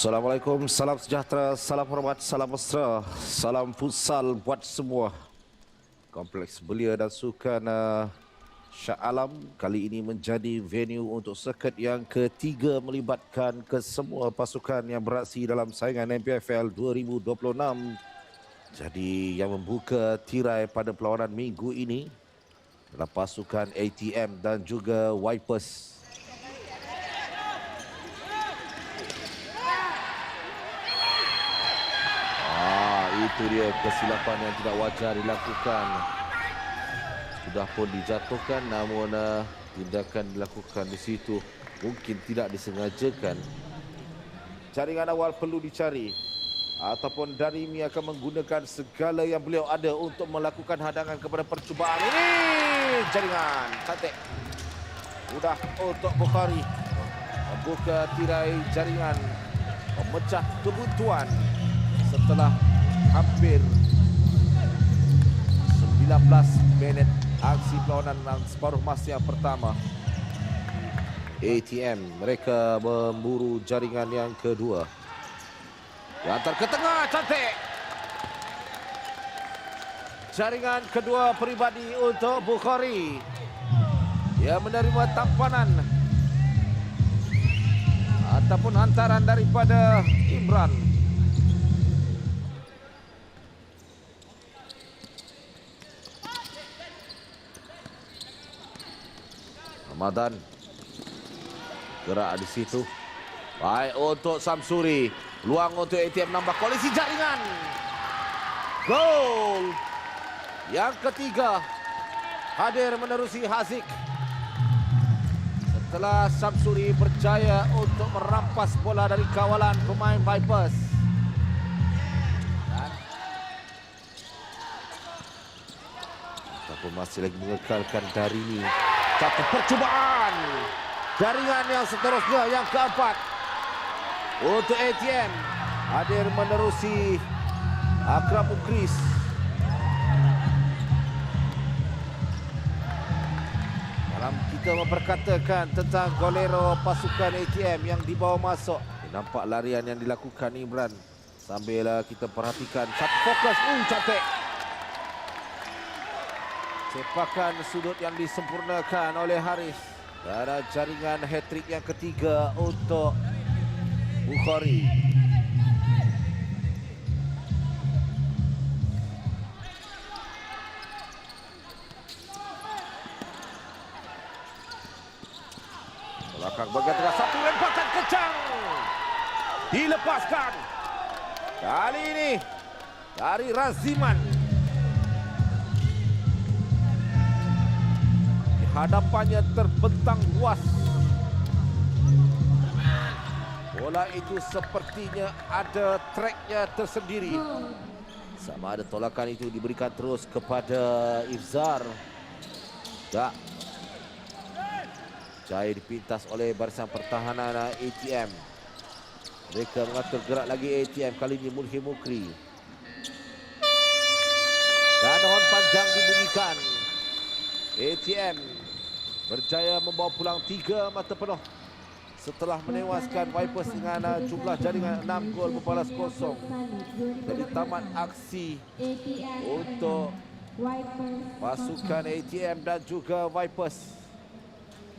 Assalamualaikum, salam sejahtera, salam hormat, salam mesra, salam futsal buat semua. Kompleks Belia dan Sukan Shah Alam kali ini menjadi venue untuk sirkuit yang ketiga melibatkan kesemua pasukan yang beraksi dalam saingan MPFL 2026. Jadi yang membuka tirai pada perlawanan minggu ini adalah pasukan ATM dan juga Vipers. Itu dia kesilapan yang tidak wajar dilakukan. Sudah pun dijatuhkan, namun tindakan dilakukan di situ mungkin tidak disengajakan. Jaringan awal perlu dicari, ataupun Darimi akan menggunakan segala yang beliau ada untuk melakukan hadangan kepada percubaan ini. Jaringan cantik, mudah untuk Bukhari membuka tirai jaringan, memecah kebuntuan setelah hampir 19 minit aksi perlawanan separuh masa yang pertama. ATM mereka memburu jaringan yang kedua. Diantar ke tengah, cantik. Jaringan kedua peribadi untuk Bukhari. Dia menerima tampanan ataupun hantaran daripada Imran. Ramadan gerak di situ. Baik untuk Samsuri. Peluang untuk ATM nambah koalisi jaringan. Gol yang ketiga hadir menerusi Haziq setelah Samsuri berjaya untuk merampas bola dari kawalan pemain Vipers. Tapi masih lagi mengekalkan Darimi. Satu percubaan. Jaringan yang seterusnya, yang keempat untuk ATM hadir menerusi Akram Ukris. Dalam kita memperkatakan tentang golero pasukan ATM yang dibawa masuk, nampak larian yang dilakukan Imran. Sambil kita perhatikan satu fokus, cantik. Sepakan sudut yang disempurnakan oleh Haris. Dan jaringan hat-trick yang ketiga untuk Bukhari. Belakang bagian tengah, satu lemparan kencang. Dilepaskan. Kali ini dari Raziman. Hadapannya terbentang luas. Bola itu sepertinya ada tracknya tersendiri. Sama ada tolakan itu diberikan terus kepada Ifzar. Tak. Jaya dipintas oleh barisan pertahanan ATM. Mereka mengatur gerak lagi ATM. Kali ini Mulhi Mukri. Dan hon panjang dibunyikan. ATM berjaya membawa pulang 3 mata penuh setelah menewaskan Vipers dengan jumlah jaringan 6 gol berbalas kosong. Jadi tamat aksi untuk pasukan ATM dan juga Vipers.